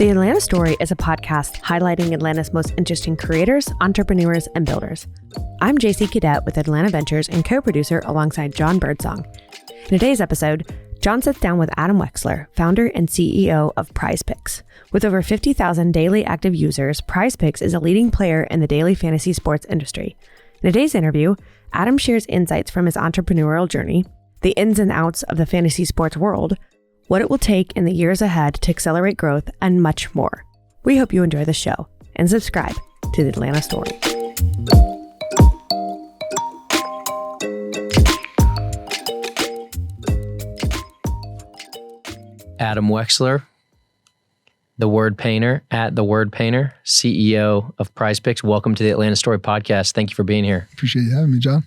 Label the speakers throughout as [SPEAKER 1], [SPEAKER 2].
[SPEAKER 1] The Atlanta Story is a podcast highlighting Atlanta's most interesting creators, entrepreneurs, and builders. I'm JC Cadet with Atlanta Ventures and co-producer alongside Jon Birdsong. In today's episode, Jon sits down with Adam Wexler, founder and CEO of PrizePicks. With over 50,000 daily active users, PrizePicks is a leading player in the daily fantasy sports industry. In today's interview, Adam shares insights from his entrepreneurial journey, the ins and outs of the fantasy sports world, what it will take in the years ahead to accelerate growth, and much more. We hope you enjoy the show and subscribe to The Atlanta Story.
[SPEAKER 2] Adam Wexler, the Word Painter, at the Word Painter, CEO of PrizePicks. Welcome to the Atlanta Story podcast. Thank you for being here.
[SPEAKER 3] Appreciate you having me, Jon.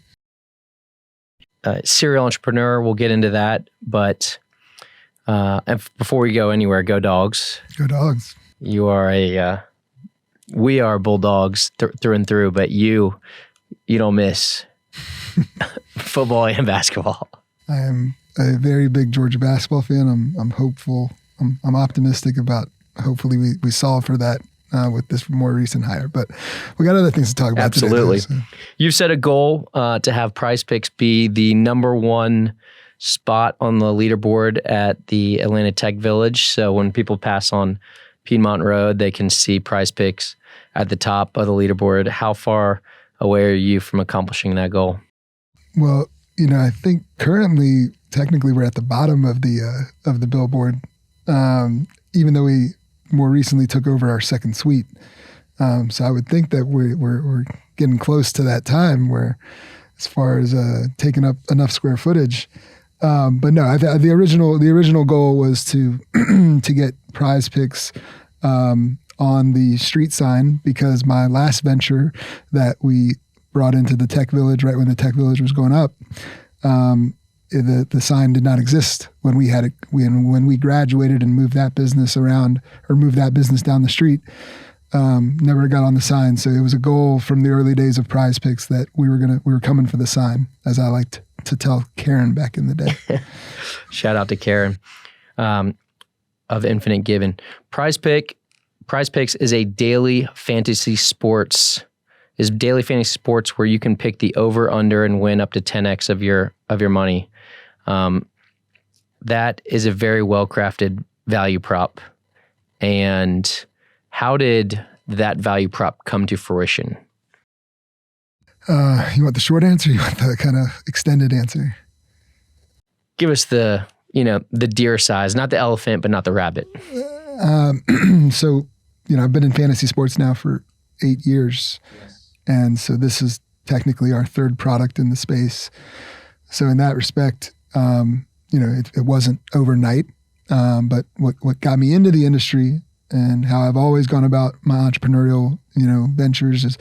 [SPEAKER 2] Serial entrepreneur, we'll get into that, but before we go anywhere, go Dogs.
[SPEAKER 3] Go Dogs.
[SPEAKER 2] You are we are Bulldogs through and through, but you don't miss football and basketball.
[SPEAKER 3] I am a very big Georgia basketball fan. I'm hopeful. I'm optimistic about hopefully we solve for that with this more recent hire. But we got other things to talk about.
[SPEAKER 2] Absolutely.
[SPEAKER 3] Today, so.
[SPEAKER 2] You've set a goal to have PrizePicks be the number one spot on the leaderboard at the Atlanta Tech Village. So when people pass on Piedmont Road, they can see PrizePicks at the top of the leaderboard. How far away are you from accomplishing that goal?
[SPEAKER 3] Well, I think currently, technically, we're at the bottom of the billboard, even though we more recently took over our second suite. So I would think that we're getting close to that time where, as far as taking up enough square footage. But no, the original goal was to get PrizePicks on the street sign, because my last venture that we brought into the Tech Village right when the Tech Village was going up, the sign did not exist when we had it. When we graduated and moved that business around, or moved that business down the street, never got on the sign. So it was a goal from the early days of PrizePicks that we were coming for the sign, as I liked to tell Karen back in the day.
[SPEAKER 2] Shout out to Karen of Infinite Given. PrizePicks is daily fantasy sports where you can pick the over, under, and win up to 10x of your money. That is a very well-crafted value prop. And how did that value prop come to fruition?
[SPEAKER 3] You want the short answer? You want the kind of extended answer?
[SPEAKER 2] Give us the deer size, not the elephant, but not the rabbit.
[SPEAKER 3] So, I've been in fantasy sports now for 8 years. Yes. And so this is technically our third product in the space. So in that respect, it wasn't overnight. But what got me into the industry and how I've always gone about my entrepreneurial, ventures is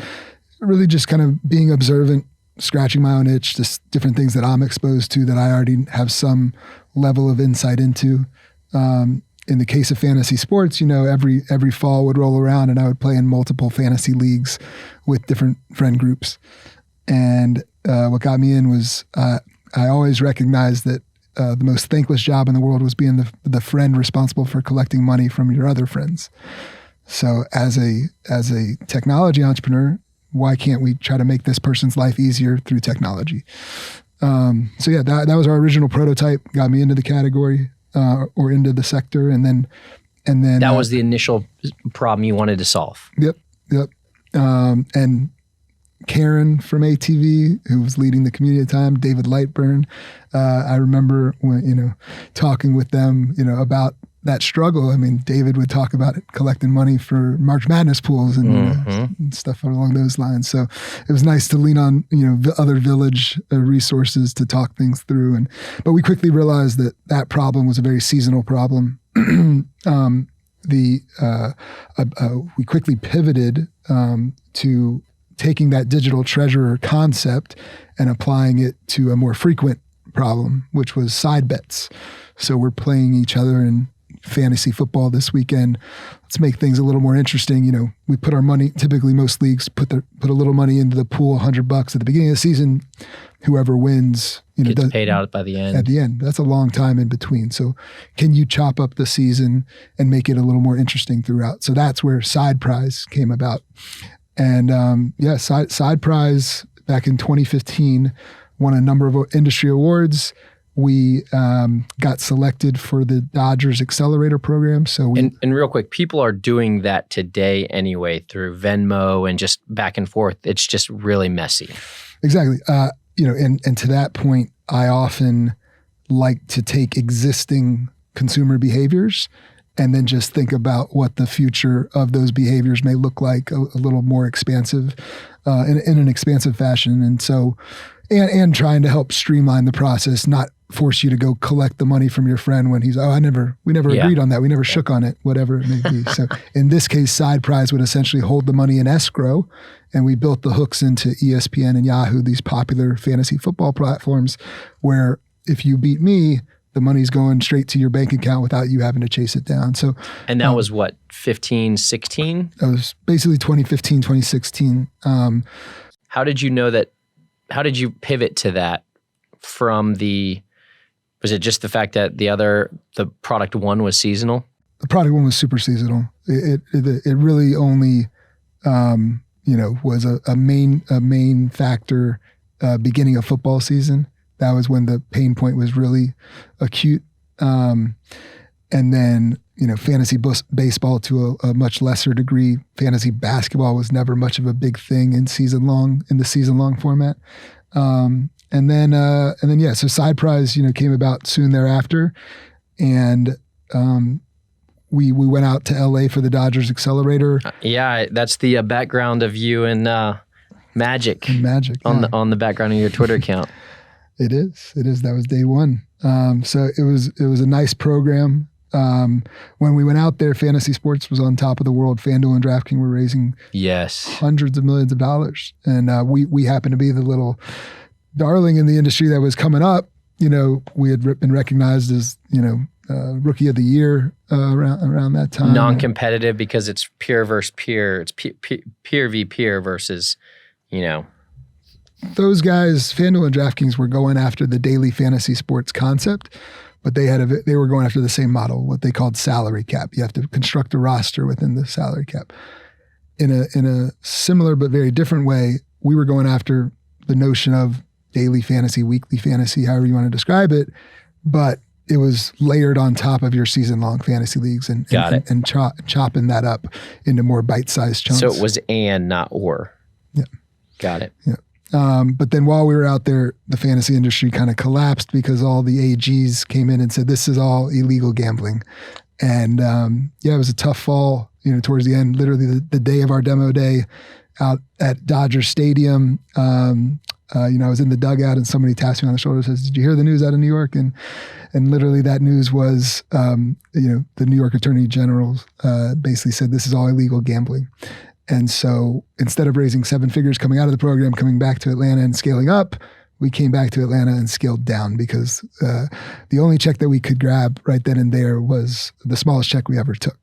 [SPEAKER 3] really just kind of being observant, scratching my own itch, just different things that I'm exposed to that I already have some level of insight into. In the case of fantasy sports, every fall would roll around and I would play in multiple fantasy leagues with different friend groups. And what got me in was I always recognized that the most thankless job in the world was being the friend responsible for collecting money from your other friends. So as a technology entrepreneur, why can't we try to make this person's life easier through technology? So yeah, that was our original prototype, got me into the category or into the sector. And then
[SPEAKER 2] that was the initial problem you wanted to solve.
[SPEAKER 3] Yep. And Karen from ATV, who was leading the community at the time, David Lightburn. I remember when, talking with them, about that struggle. I mean, David would talk about it, collecting money for March Madness pools and stuff along those lines. So it was nice to lean on, other village resources to talk things through. But we quickly realized that problem was a very seasonal problem. We quickly pivoted to taking that digital treasurer concept and applying it to a more frequent problem, which was side bets. So we're playing each other in fantasy football this weekend. Let's make things a little more interesting. We put our money, typically most leagues put a little money into the pool, $100 at the beginning of the season. Whoever wins,
[SPEAKER 2] gets paid out by the end.
[SPEAKER 3] At the end. That's a long time in between. So can you chop up the season and make it a little more interesting throughout? So that's where Side Prize came about. And Side Prize back in 2015 won a number of industry awards. We got selected for the Dodgers Accelerator program. So
[SPEAKER 2] and real quick, people are doing that today anyway through Venmo and just back and forth. It's just really messy.
[SPEAKER 3] Exactly. And to that point, I often like to take existing consumer behaviors and then just think about what the future of those behaviors may look like a little more expansive, in an expansive fashion. And so, and trying to help streamline the process, not force you to go collect the money from your friend when he's, we never agreed on that. We never shook on it, whatever it may be. So in this case, Side Prize would essentially hold the money in escrow, and we built the hooks into ESPN and Yahoo, these popular fantasy football platforms, where if you beat me, the money's going straight to your bank account without you having to chase it down. So,
[SPEAKER 2] and that was what, 15, 16?
[SPEAKER 3] That was basically 2015, 2016.
[SPEAKER 2] How did you know that? How did you pivot to that from was it just the fact that the product one was seasonal?
[SPEAKER 3] The product one was super seasonal. It really only, was a main factor beginning of football season. That was when the pain point was really acute. And then, fantasy baseball to a much lesser degree. Fantasy basketball was never much of a big thing in the season long format. So Side Prize, came about soon thereafter. And we went out to LA for the Dodgers Accelerator.
[SPEAKER 2] Yeah, that's the background of you and Magic. On the background of your Twitter account.
[SPEAKER 3] It is. That was day one. So it was a nice program. When we went out there, fantasy sports was on top of the world. FanDuel and DraftKings were raising hundreds of millions of dollars. And we happened to be the little darling in the industry that was coming up. We had been recognized as, rookie of the year around that time.
[SPEAKER 2] Non-competitive because it's peer versus peer. It's peer v peer versus,
[SPEAKER 3] Those guys, FanDuel and DraftKings, were going after the daily fantasy sports concept, but they were going after the same model, what they called salary cap. You have to construct a roster within the salary cap. In a similar but very different way, we were going after the notion of daily fantasy, weekly fantasy, however you want to describe it, but it was layered on top of your season-long fantasy leagues and chopping that up into more bite-sized chunks.
[SPEAKER 2] So it was and, not or.
[SPEAKER 3] Yeah.
[SPEAKER 2] Got it.
[SPEAKER 3] Yeah. But then while we were out there, the fantasy industry kind of collapsed because all the AGs came in and said, this is all illegal gambling. And it was a tough fall, towards the end, literally the day of our demo day out at Dodgers Stadium. I was in the dugout and somebody tapped me on the shoulder and says, did you hear the news out of New York? And literally that news was, the New York Attorney General basically said, this is all illegal gambling. And so instead of raising seven figures coming out of the program, coming back to Atlanta and scaling up, we came back to Atlanta and scaled down because the only check that we could grab right then and there was the smallest check we ever took.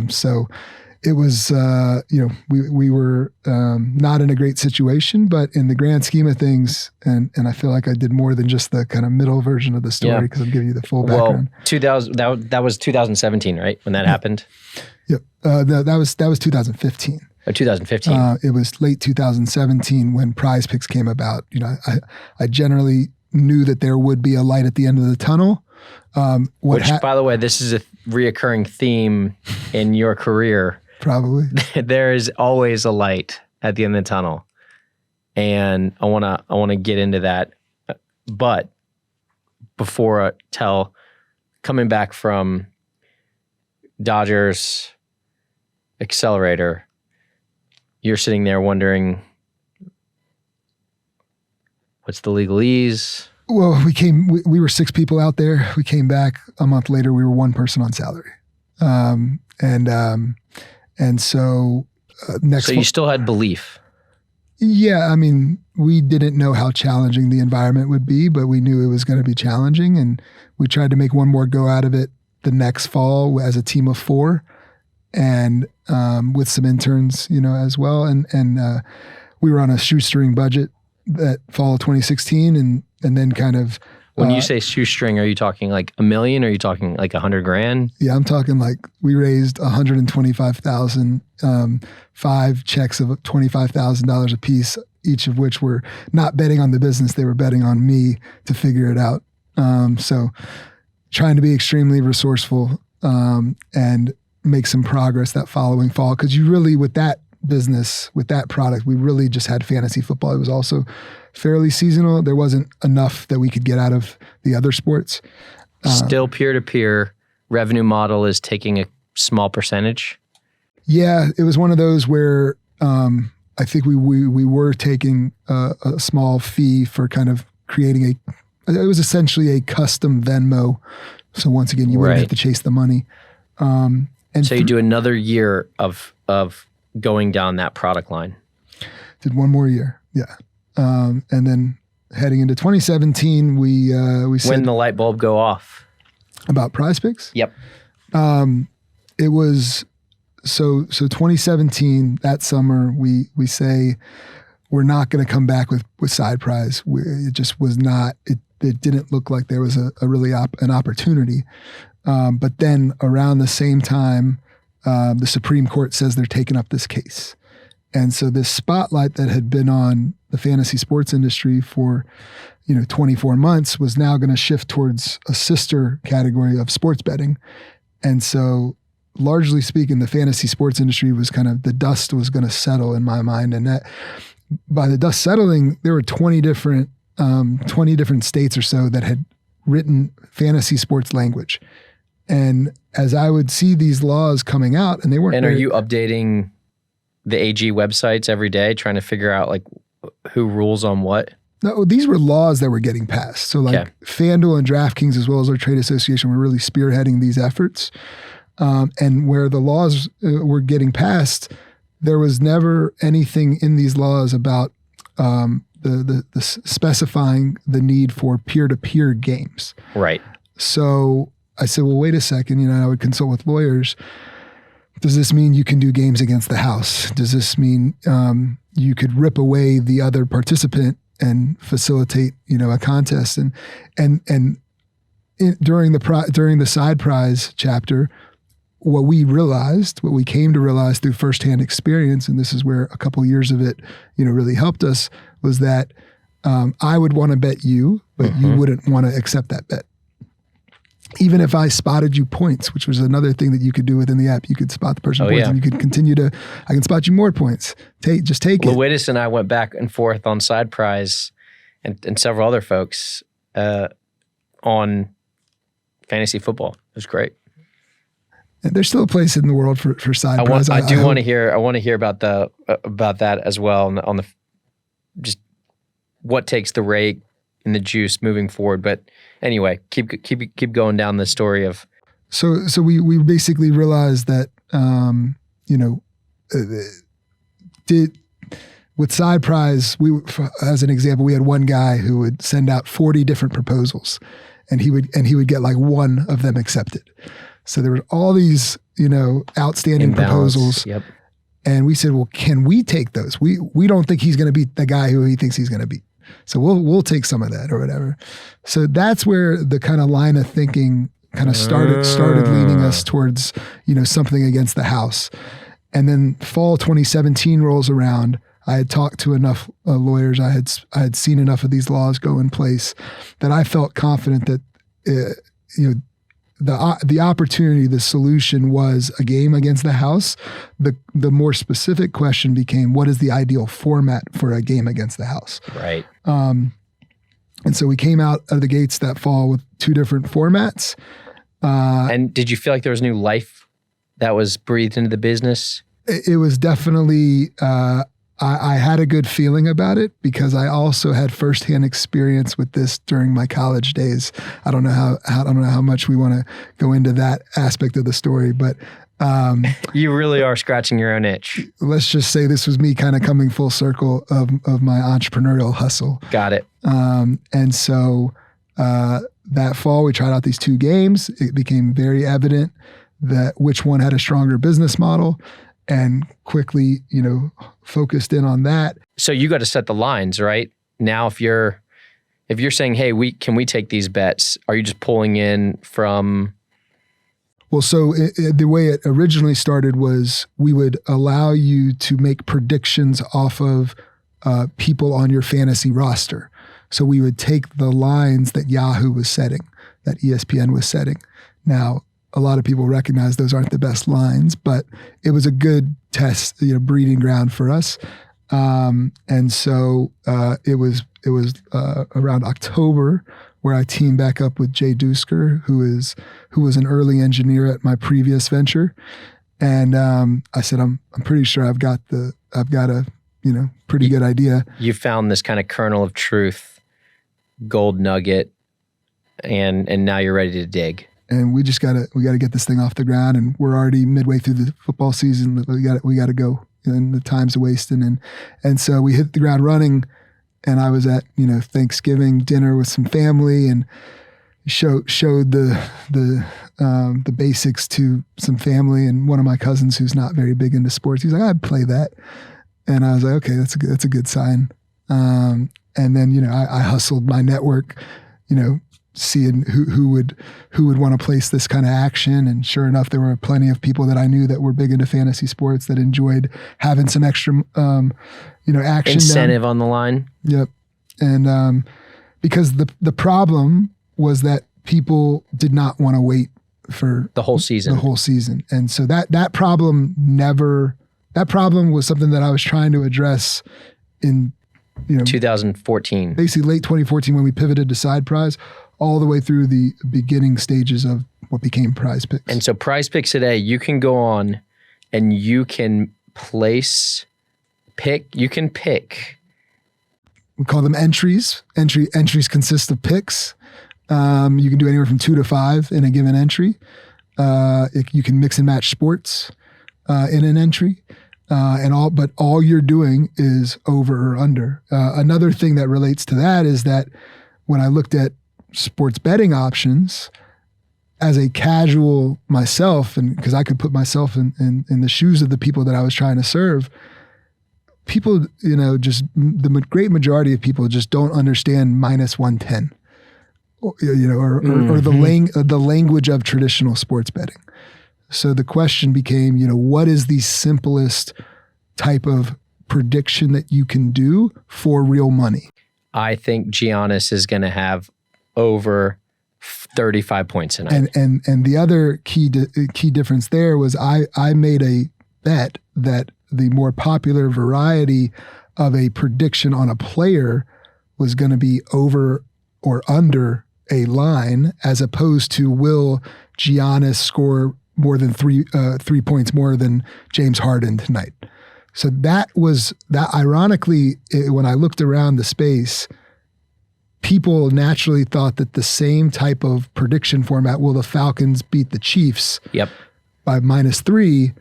[SPEAKER 3] So it was, we were not in a great situation, but in the grand scheme of things, and I feel like I did more than just the kind of middle version of the story because I'm giving you the full background.
[SPEAKER 2] Well, that was 2017, right? When that happened?
[SPEAKER 3] Yep. That was 2015.
[SPEAKER 2] Oh, 2015.
[SPEAKER 3] It was late 2017 when PrizePicks came about. I generally knew that there would be a light at the end of the tunnel.
[SPEAKER 2] Which, by the way, this is a reoccurring theme in your career.
[SPEAKER 3] Probably.
[SPEAKER 2] There is always a light at the end of the tunnel. And I wanna get into that. But before I coming back from Dodgers Accelerator, you're sitting there wondering, what's the legalese?
[SPEAKER 3] Well, we were 6 people out there. We came back a month later. We were 1 person on salary. So next.
[SPEAKER 2] So you still had belief.
[SPEAKER 3] Yeah. I mean, we didn't know how challenging the environment would be, but we knew it was going to be challenging. And we tried to make one more go out of it the next fall as a team of 4 and with some interns, as well. And we were on a shoestring budget that fall of 2016 and then kind of.
[SPEAKER 2] When you say shoestring, are you talking like $1 million? Or are you talking like $100,000?
[SPEAKER 3] Yeah, I'm talking like we raised $125,000, 5 checks of $25,000 a piece, each of which were not betting on the business. They were betting on me to figure it out. So trying to be extremely resourceful and make some progress that following fall. Because you really, with that business, with that product, we really just had fantasy football. It was also fairly seasonal. There wasn't enough that we could get out of the other sports.
[SPEAKER 2] Still peer-to-peer revenue model is taking a small percentage.
[SPEAKER 3] Yeah, it was one of those where I think we were taking a small fee for kind of creating it was essentially a custom Venmo. So once again, you wouldn't have to chase the money. And
[SPEAKER 2] so you do another year of going down that product line.
[SPEAKER 3] Did one more year, yeah. And then heading into 2017, we said,
[SPEAKER 2] when the light bulb go off
[SPEAKER 3] about PrizePicks.
[SPEAKER 2] Yep.
[SPEAKER 3] It was so 2017 that summer. We say we're not going to come back with side prize. It just was not. It didn't look like there was a really an opportunity. But then around the same time, the Supreme Court says they're taking up this case. And so this spotlight that had been on the fantasy sports industry for, 24 months was now going to shift towards a sister category of sports betting. And so largely speaking, the fantasy sports industry was kind of, the dust was going to settle in my mind. And that by the dust settling, there were 20 different states or so that had written fantasy sports language. And as I would see these laws coming out, and they weren't.
[SPEAKER 2] And are you updating the AG websites every day, trying to figure out like who rules on what?
[SPEAKER 3] No, these were laws that were getting passed. So like FanDuel and DraftKings, as well as our trade association, were really spearheading these efforts. And where the laws were getting passed, there was never anything in these laws about the specifying the need for peer-to-peer games.
[SPEAKER 2] Right.
[SPEAKER 3] So I said, well, wait a second. I would consult with lawyers. Does this mean you can do games against the house? Does this mean you could rip away the other participant and facilitate, a contest? And during the side prize chapter, what we came to realize through firsthand experience, and this is where a couple years of it, really helped us, was that I would want to bet you, but you wouldn't want to accept that bet. Even if I spotted you points, which was another thing that you could do within the app, you could spot the person points and you could continue I can spot you more points. Just take it.
[SPEAKER 2] Luitis and I went back and forth on side prize and several other folks on fantasy football. It was great.
[SPEAKER 3] And there's still a place in the world for side prize.
[SPEAKER 2] I want to hear about that as well on the just what takes the rake and the juice moving forward. But anyway, keep going down the story of.
[SPEAKER 3] So we basically realized that with side prize, as an example, we had one guy who would send out 40 different proposals, and he would get like one of them accepted. So there were all these outstanding proposals.
[SPEAKER 2] Yep.
[SPEAKER 3] And we said, well, can we take those? We don't think he's going to beat the guy who he thinks he's going to beat. So we'll take some of that or whatever. So that's where the kind of line of thinking kind of started leading us towards, something against the house. And then fall 2017 rolls around. I had talked to enough lawyers. I had seen enough of these laws go in place that I felt confident that, the opportunity, the solution was a game against the house. The more specific question became, what is the ideal format for a game against the house?
[SPEAKER 2] Right.
[SPEAKER 3] And so we came out of the gates that fall with 2 different formats.
[SPEAKER 2] And did you feel like there was new life that was breathed into the business?
[SPEAKER 3] It was definitely, I had a good feeling about it because I also had firsthand experience with this during my college days. I don't know how much we want to go into that aspect of the story, but
[SPEAKER 2] you really are scratching your own itch.
[SPEAKER 3] Let's just say this was me kind of coming full circle of my entrepreneurial hustle.
[SPEAKER 2] Got it.
[SPEAKER 3] And so that fall, we tried out these 2 games. It became very evident that which one had a stronger business model, and quickly, focused in on that.
[SPEAKER 2] So you got to set the lines, right? Now, if you're saying, hey, can we take these bets? Are you just pulling in from?
[SPEAKER 3] Well, so the way it originally started was we would allow you to make predictions off of people on your fantasy roster. So we would take the lines that Yahoo was setting, that ESPN was setting. Now, a lot of people recognize those aren't the best lines, but it was a good test, breeding ground for us. And so it was around October where I teamed back up with Jay Dusker, who was an early engineer at my previous venture. And I said, I'm pretty sure I've got a pretty good idea.
[SPEAKER 2] You found this kind of kernel of truth, gold nugget, and now you're ready to dig.
[SPEAKER 3] And we gotta get this thing off the ground, and we're already midway through the football season. We gotta go, and the time's wasting. And so we hit the ground running, and I was at, Thanksgiving dinner with some family and showed the basics to some family. And one of my cousins who's not very big into sports, he's like, I'd play that. And I was like, okay, that's a good sign. And then, I hustled my network, seeing who would want to place this kind of action. And sure enough, there were plenty of people that I knew that were big into fantasy sports that enjoyed having some extra, action.
[SPEAKER 2] Incentive on the line.
[SPEAKER 3] Yep. And because the problem was that people did not want to wait for
[SPEAKER 2] the whole season.
[SPEAKER 3] And so that problem was something that I was trying to address in
[SPEAKER 2] 2014.
[SPEAKER 3] Basically late 2014 when we pivoted to Side Prize, all the way through the beginning stages of what became PrizePicks. And
[SPEAKER 2] so PrizePicks today, you can go on and you can pick.
[SPEAKER 3] We call them entries. Entries consist of picks. You can do anywhere from 2 to 5 in a given entry. You can mix and match sports in an entry. But all you're doing is over or under. Another thing that relates to that is that when I looked at sports betting options as a casual myself, and because I could put myself in the shoes of the people that I was trying to serve, people, just the great majority of people just don't understand minus 110, or the language of traditional sports betting. So the question became, what is the simplest type of prediction that you can do for real money?
[SPEAKER 2] I think Giannis is going to have over 35 points tonight.
[SPEAKER 3] And the other key difference there was I made a bet that the more popular variety of a prediction on a player was going to be over or under a line, as opposed to will Giannis score more than 3 points more than James Harden tonight. So that ironically, when I looked around the space, people naturally thought that the same type of prediction format, will the Falcons beat the Chiefs by -3,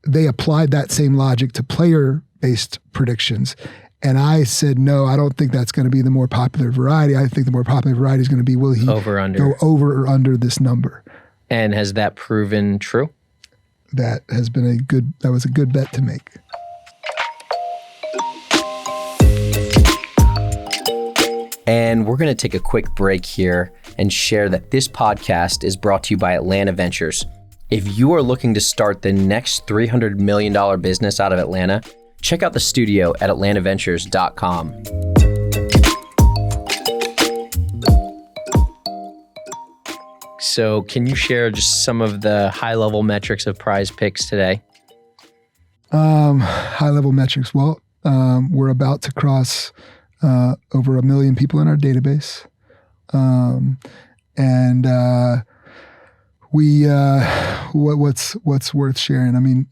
[SPEAKER 3] they applied that same logic to player-based predictions. And I said, no, I don't think that's going to be the more popular variety. I think the more popular variety is going to be, will he go over or under this number?
[SPEAKER 2] And has that proven true?
[SPEAKER 3] That was a good bet to make.
[SPEAKER 2] And we're going to take a quick break here and share that this podcast is brought to you by Atlanta Ventures. If you are looking to start the next $300 million business out of Atlanta, check out the studio at atlantaventures.com. So can you share just some of the high-level metrics of PrizePicks today?
[SPEAKER 3] High-level metrics. Well, we're about to cross over 1 million people in our database. What's worth sharing? I mean,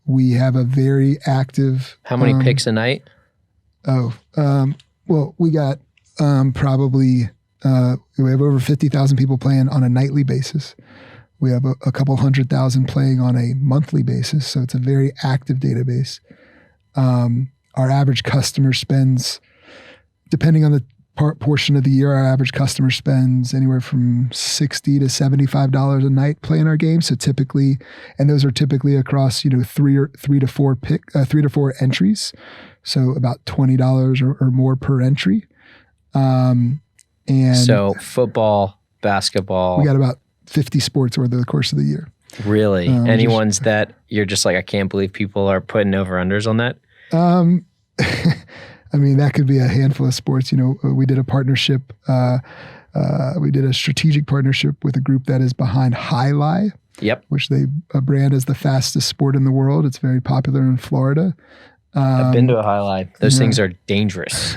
[SPEAKER 3] we have a very active.
[SPEAKER 2] How many picks a night?
[SPEAKER 3] Well, we got probably we have over 50,000 people playing on a nightly basis. We have a couple 100,000 playing on a monthly basis, so it's a very active database. Our average customer spends, depending on portion of the year, our average customer spends anywhere from $60 to $75 a night playing our game. So typically, and those are typically across, three to four entries. So about $20 or more per entry. And
[SPEAKER 2] so football, basketball.
[SPEAKER 3] We got about 50 sports over the course of the year.
[SPEAKER 2] Really? Any ones that you're just like, I can't believe people are putting over-unders on that?
[SPEAKER 3] I mean, that could be a handful of sports. We did a partnership. We did a strategic partnership with a group that is behind Highlight.
[SPEAKER 2] Yep.
[SPEAKER 3] Which they brand as the fastest sport in the world. It's very popular in Florida.
[SPEAKER 2] I've been to a Highlight. Those things are dangerous.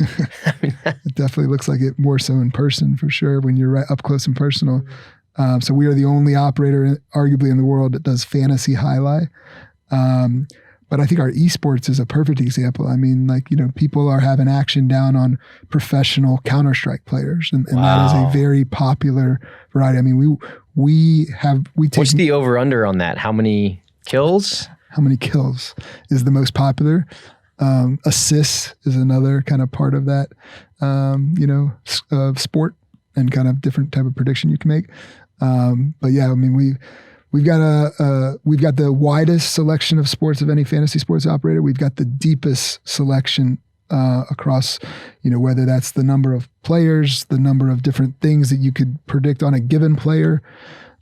[SPEAKER 3] It definitely looks like it more so in person for sure when you're right up close and personal. So we are the only operator arguably in the world that does fantasy Highlight. But I think our esports is a perfect example. I mean, people are having action down on professional Counter-Strike players. And that is a very popular variety. I mean, we take...
[SPEAKER 2] What's the over-under on that? How many kills?
[SPEAKER 3] How many kills is the most popular. Assists is another kind of part of that, sport and kind of different type of prediction you can make. But yeah, I mean, we've got the widest selection of sports of any fantasy sports operator. We've got the deepest selection across, whether that's the number of players, the number of different things that you could predict on a given player.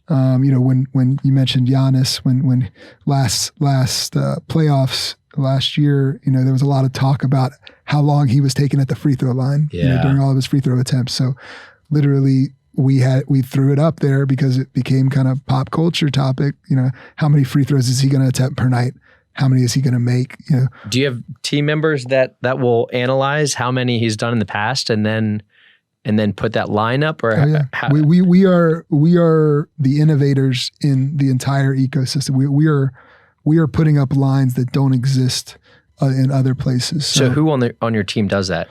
[SPEAKER 3] When you mentioned Giannis, when last playoffs last year, there was a lot of talk about how long he was taking at the free throw line during all of his free throw attempts. So literally we threw it up there because it became kind of pop culture topic. How many free throws is he going to attempt per night? How many is he going to make?
[SPEAKER 2] Do you have team members that will analyze how many he's done in the past and then put that line up? Or
[SPEAKER 3] we are the innovators in the entire ecosystem. We are putting up lines that don't exist in other places.
[SPEAKER 2] So who on your team does that?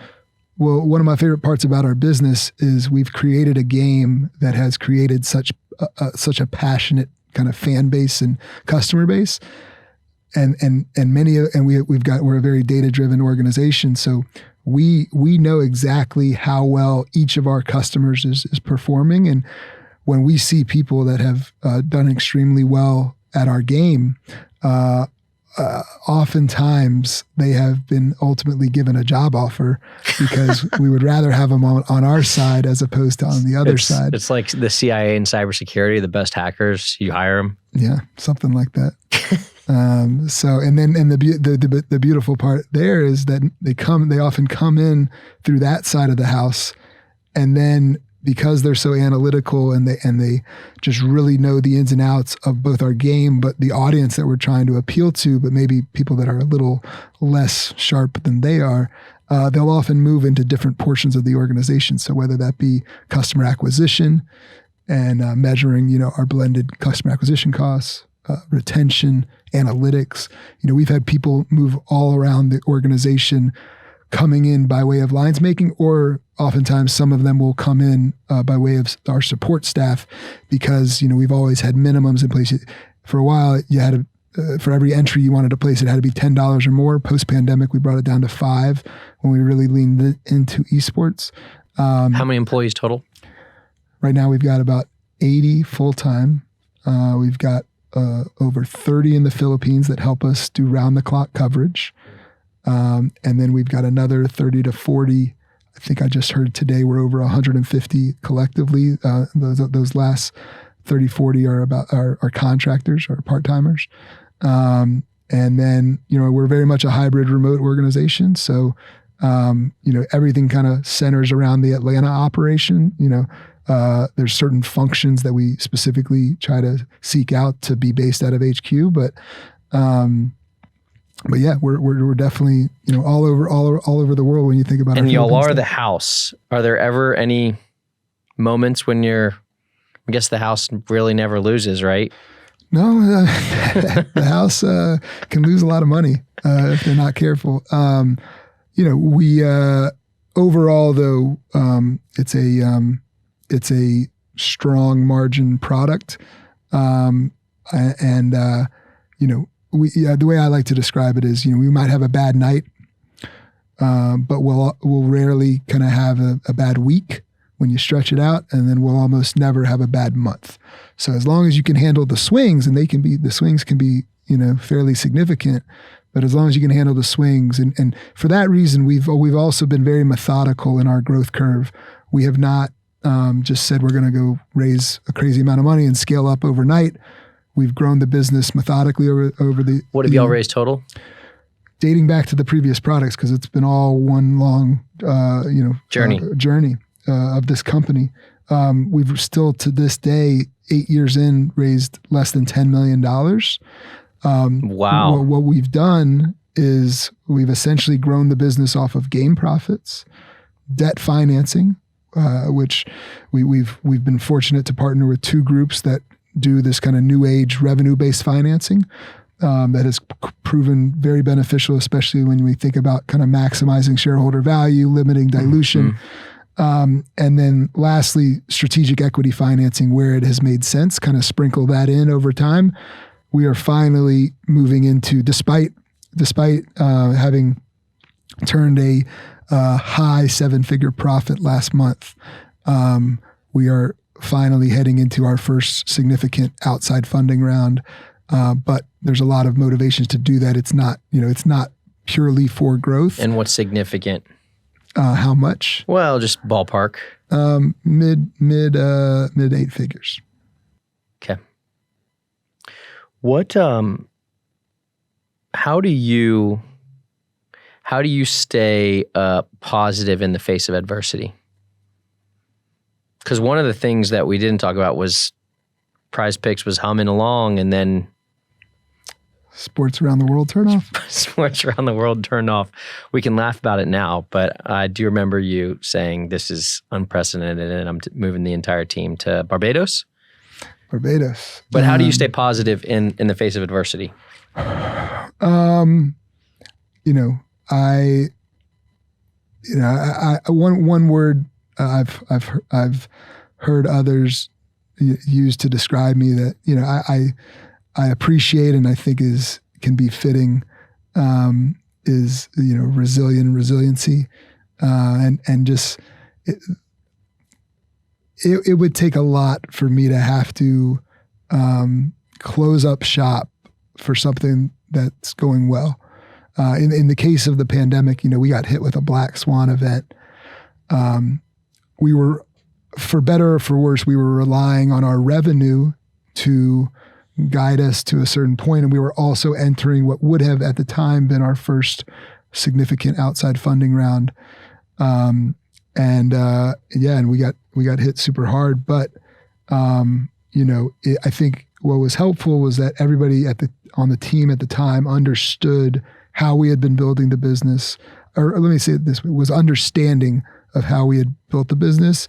[SPEAKER 3] Well, one of my favorite parts about our business is we've created a game that has created such a passionate kind of fan base and customer base, and we're a very data driven organization. So we know exactly how well each of our customers is performing, and when we see people that have done extremely well at our game, oftentimes they have been ultimately given a job offer because we would rather have them on our side as opposed to on the other side.
[SPEAKER 2] It's like the CIA in cybersecurity, the best hackers, you hire them.
[SPEAKER 3] Yeah, something like that. The beautiful part there is that they often come in through that side of the house, and then because they're so analytical and they just really know the ins and outs of both our game, but the audience that we're trying to appeal to, but maybe people that are a little less sharp than they are, they'll often move into different portions of the organization. So whether that be customer acquisition and measuring, our blended customer acquisition costs, retention, analytics. We've had people move all around the organization coming in by way of lines making, or oftentimes some of them will come in by way of our support staff because, we've always had minimums in place. For a while, you had for every entry you wanted to place, it had to be $10 or more. Post-pandemic, we brought it down to $5 when we really leaned into esports.
[SPEAKER 2] How many employees total?
[SPEAKER 3] Right now, we've got about 80 full-time. We've got over 30 in the Philippines that help us do round-the-clock coverage. And then we've got another 30 to 40. I think I just heard today we're over 150 collectively. Those last 30, 40 are our contractors, our part-timers. And then, we're very much a hybrid remote organization. So, everything kind of centers around the Atlanta operation. There's certain functions that we specifically try to seek out to be based out of HQ, but yeah, we're definitely all over the world when you think about it.
[SPEAKER 2] And y'all are the house. Are there ever any moments when I guess the house really never loses, right?
[SPEAKER 3] No, the house can lose a lot of money if they're not careful. We overall though it's a strong margin product, the way I like to describe it is, we might have a bad night. but we'll rarely kind of have a bad week when you stretch it out, and then we'll almost never have a bad month. So as long as you can handle the swings, and the swings can be, fairly significant, but as long as you can handle the swings, and for that reason, we've also been very methodical in our growth curve. We have not just said we're going to go raise a crazy amount of money and scale up overnight. We've grown the business methodically over the.
[SPEAKER 2] What have y'all raised total?
[SPEAKER 3] Dating back to the previous products, because it's been all one long, journey of this company. We've still to this day, 8 years in, raised less than $10 million.
[SPEAKER 2] Wow.
[SPEAKER 3] What we've done is we've essentially grown the business off of game profits, debt financing, which we've been fortunate to partner with two groups that do this kind of new age revenue-based financing that has proven very beneficial, especially when we think about kind of maximizing shareholder value, limiting dilution. And then lastly, strategic equity financing where it has made sense, kind of sprinkle that in over time. We are finally moving into, despite having turned a high 7-figure profit last month, we are finally heading into our first significant outside funding round. But there's a lot of motivations to do that. It's not purely for growth.
[SPEAKER 2] And what's significant?
[SPEAKER 3] How much?
[SPEAKER 2] Well, just ballpark.
[SPEAKER 3] Mid 8 figures.
[SPEAKER 2] Okay. What? How do you stay positive in the face of adversity? Because one of the things that we didn't talk about was PrizePicks was humming along, and then
[SPEAKER 3] sports around the world turned off.
[SPEAKER 2] Sports around the world turned off. We can laugh about it now, but I do remember you saying this is unprecedented, and I'm moving the entire team to Barbados. But how do you stay positive in the face of adversity?
[SPEAKER 3] One word I've heard others use to describe me that I appreciate and I think can be fitting is resiliency, and just it would take a lot for me to have to close up shop for something that's going well. In the case of the pandemic, we got hit with a black swan event. We were, for better or for worse, we were relying on our revenue to guide us to a certain point, and we were also entering what would have at the time been our first significant outside funding round. And we got hit super hard. But I think what was helpful was that everybody on the team at the time understood how we had been building the business, or let me say it this way, was understanding of how we had built the business,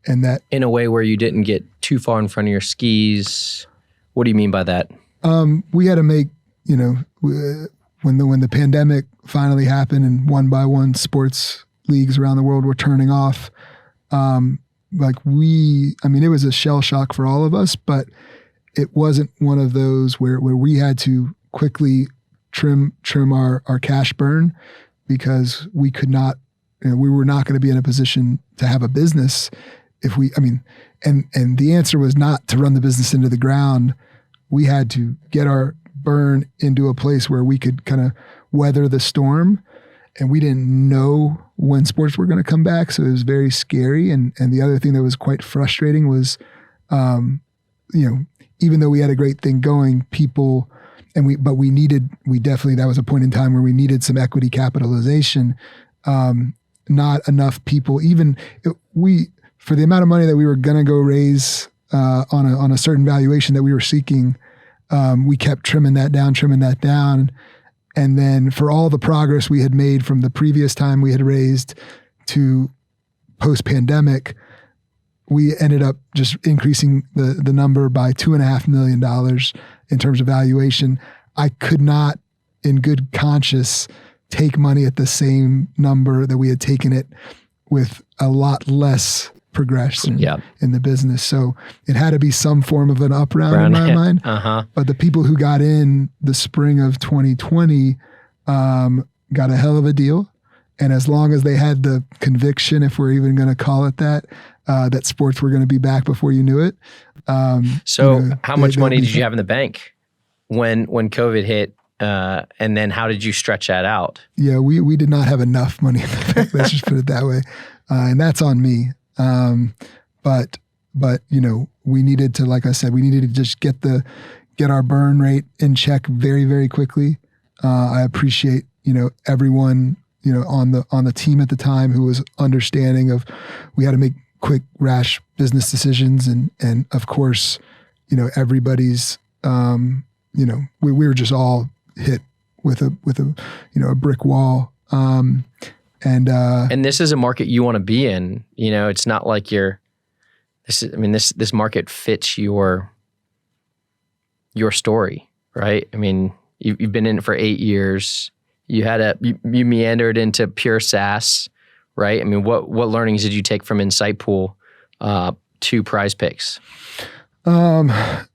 [SPEAKER 3] and that
[SPEAKER 2] in a way where you didn't get too far in front of your skis. What do you mean by that?
[SPEAKER 3] We had to make, when the pandemic finally happened and one by one sports leagues around the world were turning off, it was a shell shock for all of us, but it wasn't one of those where we had to quickly trim our cash burn, because we could not, we were not going to be in a position to have a business and the answer was not to run the business into the ground. We had to get our burn into a place where we could kind of weather the storm, and we didn't know when sports were going to come back. So it was very scary. And the other thing that was quite frustrating was, even though we had a great thing going, people, that was a point in time where we needed some equity capitalization. Not enough people, for the amount of money that we were going to go raise on a certain valuation that we were seeking, we kept trimming that down. And then for all the progress we had made from the previous time we had raised to post-pandemic, we ended up just increasing the number by $2.5 million in terms of valuation. I could not, in good conscience, take money at the same number that we had taken it with a lot less progression in the business. So it had to be some form of an up round in my mind. But the people who got in the spring of 2020 got a hell of a deal. And as long as they had the conviction, if we're even going to call it that, that sports were going to be back before you knew it.
[SPEAKER 2] How much money did you have in the bank when COVID hit? And then how did you stretch that out?
[SPEAKER 3] Yeah, we did not have enough money in the bank. Let's just put it that way. And that's on me. But we needed to, like I said, we needed to just get our burn rate in check very, very quickly. I appreciate, everyone, on the team at the time who was understanding of, we had to make quick, rash business decisions. And of course, everybody's, we were just all hit with a brick wall. And
[SPEAKER 2] this is a market you want to be in. It's not like this market fits your story, right? I mean, you've been in it for 8 years. You meandered into pure SaaS, right? I mean, what learnings did you take from Insightpool to PrizePicks?
[SPEAKER 3] I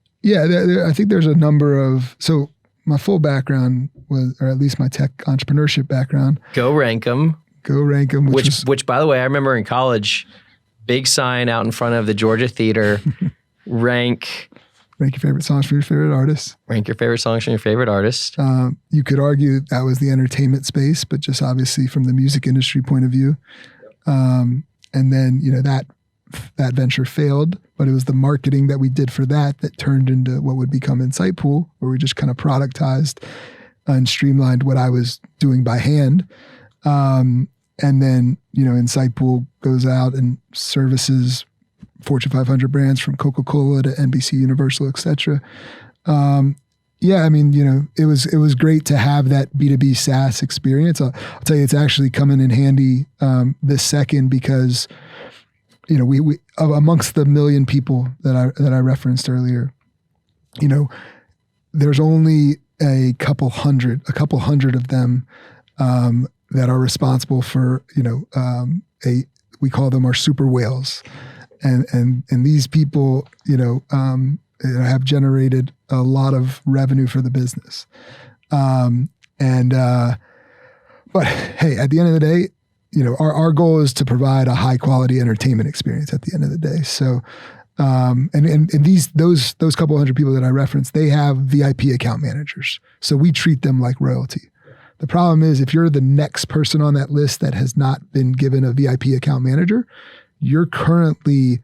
[SPEAKER 3] think there's a number of, so my full background was, or at least my tech entrepreneurship background.
[SPEAKER 2] Go rank 'em. Which by the way, I remember in college, big sign out in front of the Georgia Theater, rank
[SPEAKER 3] your favorite songs from your favorite artists.
[SPEAKER 2] Rank your favorite songs from your favorite artist.
[SPEAKER 3] You could argue that was the entertainment space, but just obviously from the music industry point of view. And then, that venture failed, but it was the marketing that we did for that turned into what would become Insightpool, where we just kind of productized and streamlined what I was doing by hand. And then, Insightpool goes out and services Fortune 500 brands from Coca-Cola to NBC Universal, et cetera. It was great to have that B2B SaaS experience. I'll tell you, it's actually coming in handy this second because, we amongst the million people that I referenced earlier, there's only a couple hundred of them that are responsible for, we call them our super whales. And these people, have generated a lot of revenue for the business. But hey, at the end of the day, our goal is to provide a high quality entertainment experience at the end of the day. So, those couple hundred people that I referenced, they have VIP account managers. So we treat them like royalty. The problem is if you're the next person on that list that has not been given a VIP account manager, you're currently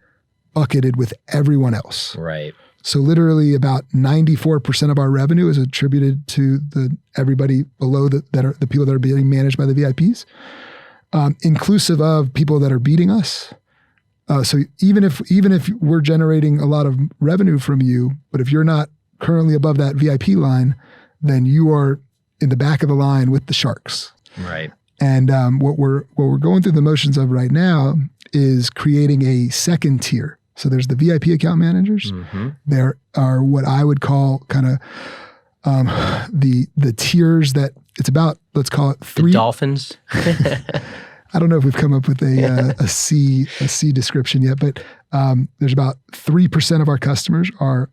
[SPEAKER 3] bucketed with everyone else.
[SPEAKER 2] Right.
[SPEAKER 3] So literally about 94% of our revenue is attributed to everybody below that are the people that are being managed by the VIPs, inclusive of people that are beating us. So even if we're generating a lot of revenue from you, but if you're not currently above that VIP line, then you are in the back of the line with the sharks.
[SPEAKER 2] Right.
[SPEAKER 3] And what we're going through the motions of right now is creating a second tier. So there's the VIP account managers. Mm-hmm. There are what I would call kind of the tiers that it's about, let's call it 3.
[SPEAKER 2] The dolphins.
[SPEAKER 3] I don't know if we've come up with a C description yet, but there's about 3% of our customers are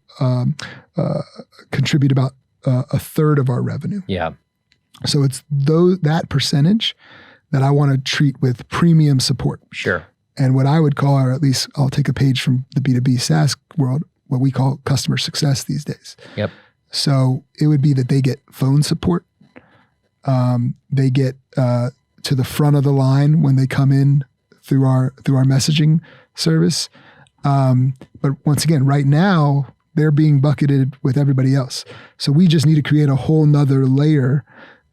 [SPEAKER 3] contribute about a third of our revenue.
[SPEAKER 2] Yeah.
[SPEAKER 3] So it's that percentage that I want to treat with premium support.
[SPEAKER 2] Sure.
[SPEAKER 3] And what I would call, or at least I'll take a page from the B2B SaaS world, what we call customer success these days.
[SPEAKER 2] Yep.
[SPEAKER 3] So it would be that they get phone support. They get to the front of the line when they come in through our messaging service. But once again, right now, they're being bucketed with everybody else. So we just need to create a whole nother layer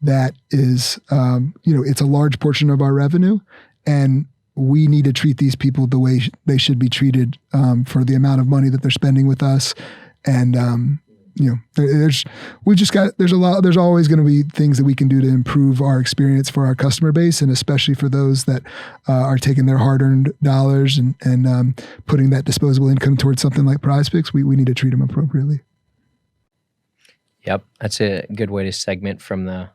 [SPEAKER 3] that is, it's a large portion of our revenue, and we need to treat these people the way they should be treated for the amount of money that they're spending with us. And, there's always going to be things that we can do to improve our experience for our customer base, and especially for those that are taking their hard-earned dollars and putting that disposable income towards something like PrizePicks. We need to treat them appropriately.
[SPEAKER 2] Yep. That's a good way to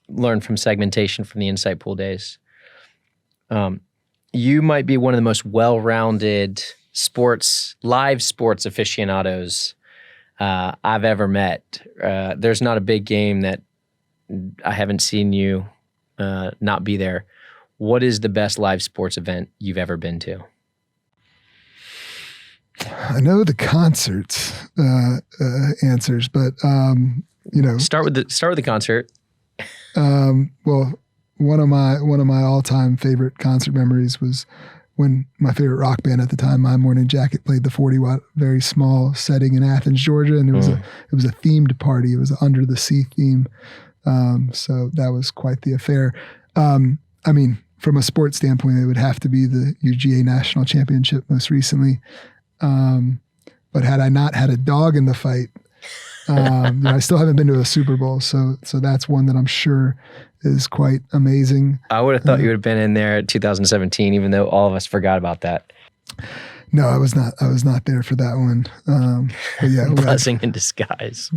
[SPEAKER 2] learn from segmentation from the Insightpool days. You might be one of the most well-rounded live sports aficionados I've ever met. There's not a big game that I haven't seen you not be there. What is the best live sports event you've ever been to?
[SPEAKER 3] I know the concerts answers, but
[SPEAKER 2] start with the concert.
[SPEAKER 3] Well, one of my all-time favorite concert memories was when my favorite rock band at the time, My Morning Jacket, played the 40-watt, very small setting in Athens, Georgia, and it was a themed party. It was an Under the Sea theme, so that was quite the affair. I mean, from a sports standpoint, it would have to be the UGA National Championship most recently. But had I not had a dog in the fight, I still haven't been to a Super Bowl, so that's one that I'm sure is quite amazing.
[SPEAKER 2] I would have thought you would have been in there at 2017, even though all of us forgot about that.
[SPEAKER 3] No, I was not there for that one. But yeah,
[SPEAKER 2] blessing in disguise.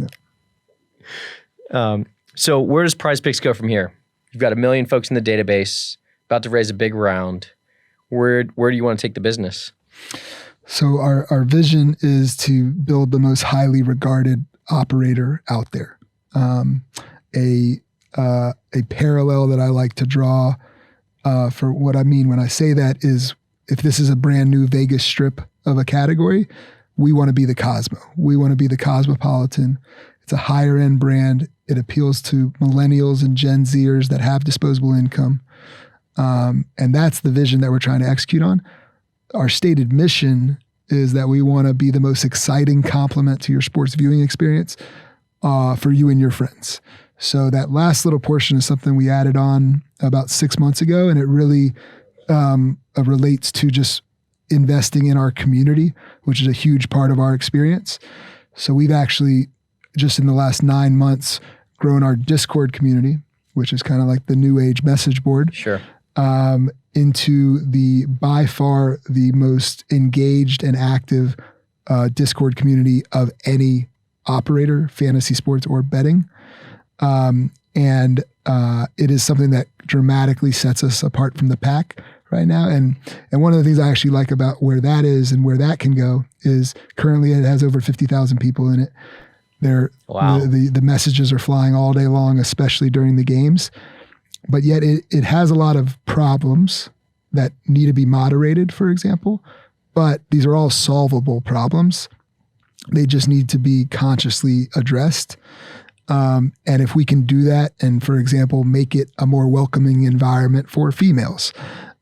[SPEAKER 2] Yeah. So where does PrizePicks go from here? You've got 1 million folks in the database, about to raise a big round. Where do you want to take the business?
[SPEAKER 3] So our vision is to build the most highly regarded operator out there. A parallel that I like to draw for what I mean when I say that is, if this is a brand new Vegas strip of a category, we want to be the Cosmo. We want to be the Cosmopolitan. It's a higher end brand. It appeals to millennials and Gen Zers that have disposable income. And that's the vision that we're trying to execute on. Our stated mission is that we want to be the most exciting complement to your sports viewing experience for you and your friends. So that last little portion is something we added on about 6 months ago, and it really relates to just investing in our community, which is a huge part of our experience. So we've actually, just in the last 9 months, grown our Discord community, which is kind of like the new age message board.
[SPEAKER 2] Sure.
[SPEAKER 3] Into by far the most engaged and active Discord community of any operator, fantasy sports or betting. And it is something that dramatically sets us apart from the pack right now. And one of the things I actually like about where that is and where that can go is currently it has over 50,000 people in it.
[SPEAKER 2] Wow.
[SPEAKER 3] The messages are flying all day long, especially during the games. But yet it has a lot of problems that need to be moderated, for example. But these are all solvable problems. They just need to be consciously addressed. And if we can do that and, for example, make it a more welcoming environment for females,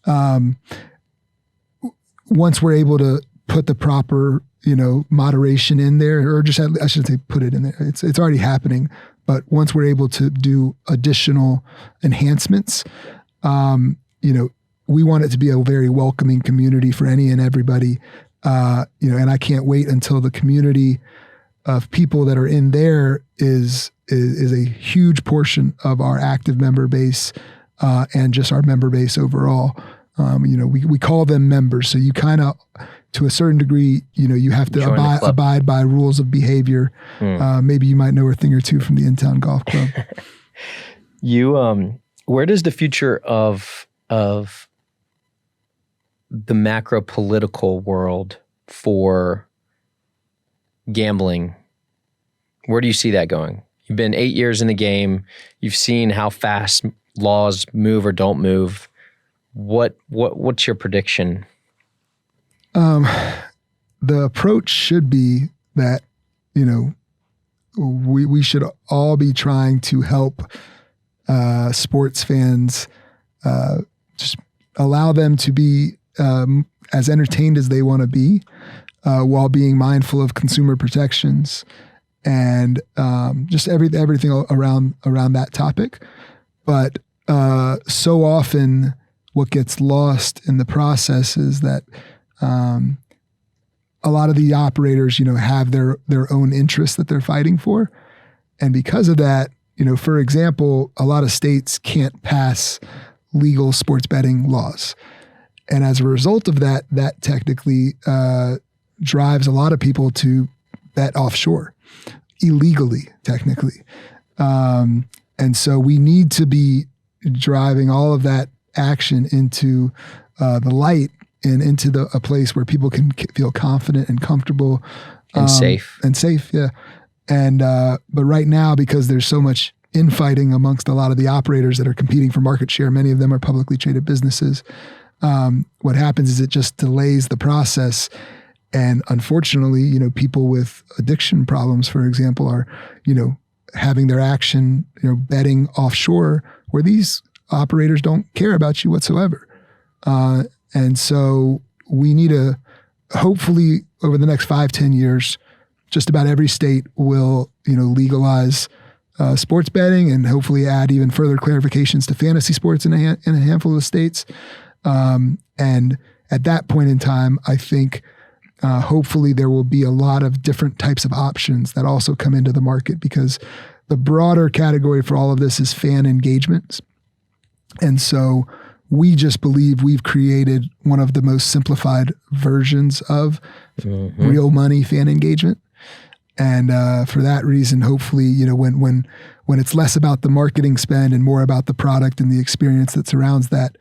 [SPEAKER 3] once we're able to put the proper, moderation in there, or just, I shouldn't say put it in there. It's already happening. But once we're able to do additional enhancements, we want it to be a very welcoming community for any and everybody. And I can't wait until the community of people that are in there is a huge portion of our active member base and just our member base overall. We call them members. So you kind of, to a certain degree, you have to abide by rules of behavior. Maybe you might know a thing or two from the Intown Golf Club.
[SPEAKER 2] Where does the future of the macro political world for gambling, where do you see that going? You've been 8 years in the game. You've seen how fast laws move or don't move. What's your prediction?
[SPEAKER 3] The approach should be that, we should all be trying to help sports fans, just allow them to be as entertained as they want to be, while being mindful of consumer protections and just everything around that topic. But so often what gets lost in the process is that a lot of the operators, have their own interests that they're fighting for. And because of that, for example, a lot of states can't pass legal sports betting laws. And as a result of that technically drives a lot of people to bet offshore illegally, technically. And so we need to be driving all of that action into the light and into a place where people can feel confident and comfortable
[SPEAKER 2] and safe.
[SPEAKER 3] Yeah. And but right now, because there's so much infighting amongst a lot of the operators that are competing for market share. Many of them are publicly traded businesses. What happens is it just delays the process. And unfortunately, you know, people with addiction problems, for example, are, you know, having their action, you know, betting offshore where these operators don't care about you whatsoever. And so we need to, hopefully over the next 5-10 years, just about every state will, you know, legalize sports betting and hopefully add even further clarifications to fantasy sports in a handful of states. And at that point in time, I think hopefully there will be a lot of different types of options that also come into the market, because the broader category for all of this is fan engagements. And so we just believe we've created one of the most simplified versions of real money fan engagement. And for that reason, hopefully, you know, when it's less about the marketing spend and more about the product and the experience that surrounds that,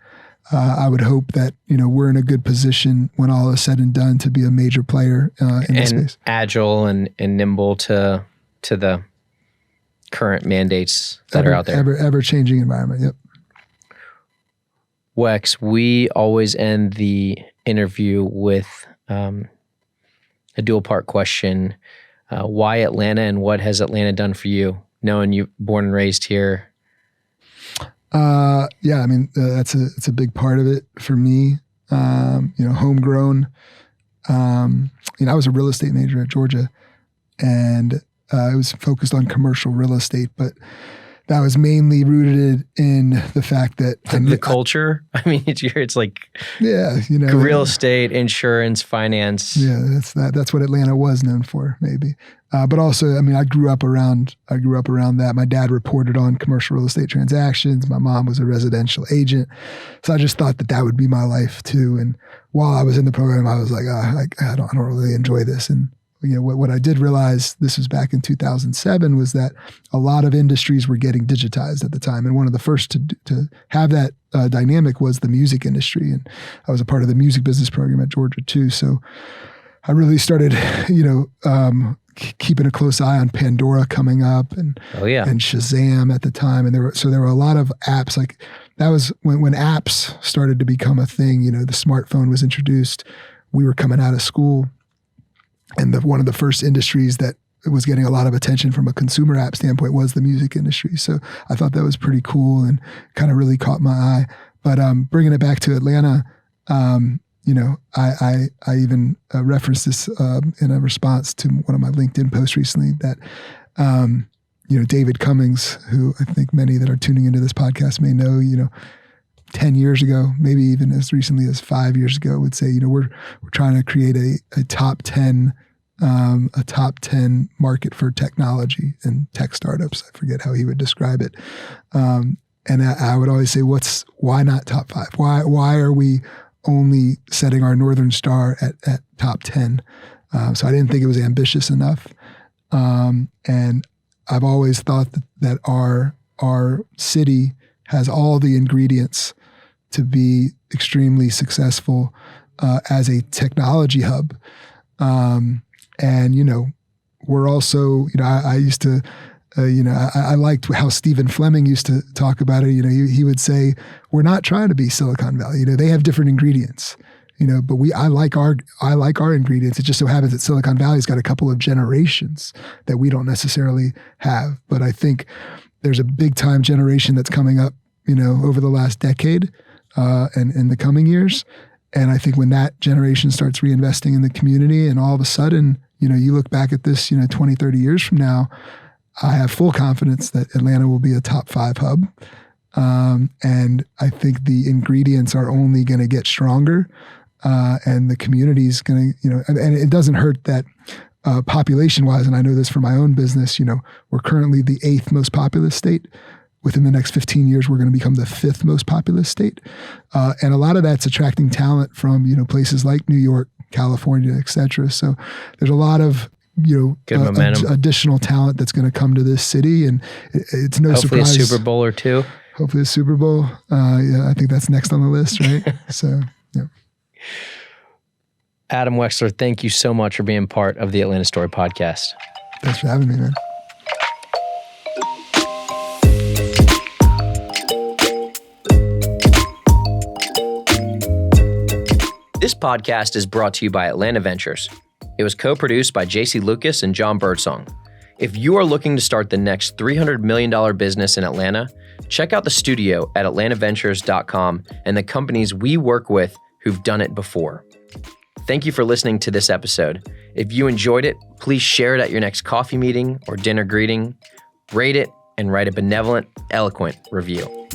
[SPEAKER 3] I would hope that, you know, we're in a good position when all is said and done to be a major player in this space.
[SPEAKER 2] Agile and nimble to the current mandates that are out there.
[SPEAKER 3] Ever changing environment. Yep.
[SPEAKER 2] Wex, we always end the interview with a dual part question. Why Atlanta, and what has Atlanta done for you, knowing you're born and raised here?
[SPEAKER 3] Yeah, I mean, it's a big part of it for me. You know, homegrown. You know, I was a real estate major at Georgia, and I was focused on commercial real estate, but that was mainly rooted in the fact that
[SPEAKER 2] the culture. I mean, it's like,
[SPEAKER 3] yeah, you know,
[SPEAKER 2] real estate, insurance, finance.
[SPEAKER 3] Yeah, that's what Atlanta was known for, maybe. But also, I mean, I grew up around that. My dad reported on commercial real estate transactions. My mom was a residential agent, so I just thought that would be my life too. And while I was in the program, I was like, I don't really enjoy this. And you know, what I did realize, this was back in 2007, was that a lot of industries were getting digitized at the time. And one of the first to have that dynamic was the music industry. And I was a part of the music business program at Georgia too. So I really started, you know, keeping a close eye on Pandora coming up and Shazam at the time. And there were a lot of apps. Like, that was when apps started to become a thing. You know, the smartphone was introduced. We were coming out of school. And one of the first industries that was getting a lot of attention from a consumer app standpoint was the music industry. So I thought that was pretty cool and kind of really caught my eye. But bringing it back to Atlanta, you know, I even referenced this in a response to one of my LinkedIn posts recently that, you know, David Cummings, who I think many that are tuning into this podcast may know, you know, 10 years ago, maybe even as recently as 5 years ago, would say, you know, we're trying to create a top 10 market for technology and tech startups. I forget how he would describe it. And I would always say, why not top 5? Why are we only setting our Northern Star at top 10? So I didn't think it was ambitious enough. And I've always thought that our city has all the ingredients to be extremely successful as a technology hub. And, you know, we're also, you know, I used to, you know, I liked how Stephen Fleming used to talk about it. You know, he would say, we're not trying to be Silicon Valley. You know, they have different ingredients, you know, but I like our ingredients. It just so happens that Silicon Valley's got a couple of generations that we don't necessarily have. But I think there's a big time generation that's coming up, you know, over the last decade and in the coming years. And I think when that generation starts reinvesting in the community, and all of a sudden, you know, you look back at this, you know, 20, 30 years from now, I have full confidence that Atlanta will be a top 5 hub. And I think the ingredients are only going to get stronger. And the community is going to, you know, and it doesn't hurt that population-wise, and I know this from my own business, you know, we're currently the 8th most populous state. Within the next 15 years, we're going to become the 5th most populous state. And a lot of that's attracting talent from, you know, places like New York, California, et cetera. So there's a lot of, you know, additional talent that's going to come to this city. And it's no
[SPEAKER 2] Hopefully
[SPEAKER 3] surprise.
[SPEAKER 2] A Super Bowl or two.
[SPEAKER 3] Hopefully a Super Bowl. Yeah, I think that's next on the list, right? So, yeah.
[SPEAKER 2] Adam Wexler, thank you so much for being part of the Atlanta Story podcast.
[SPEAKER 3] Thanks for having me, man.
[SPEAKER 2] podcast is brought to you by Atlanta Ventures. It was co-produced by JC Lucas and Jon Birdsong. If you are looking to start the next $300 million business in Atlanta, check out the studio at atlantaventures.com and the companies we work with who've done it before. Thank you for listening to this episode. If you enjoyed it, please share it at your next coffee meeting or dinner greeting, rate it, and write a benevolent, eloquent review.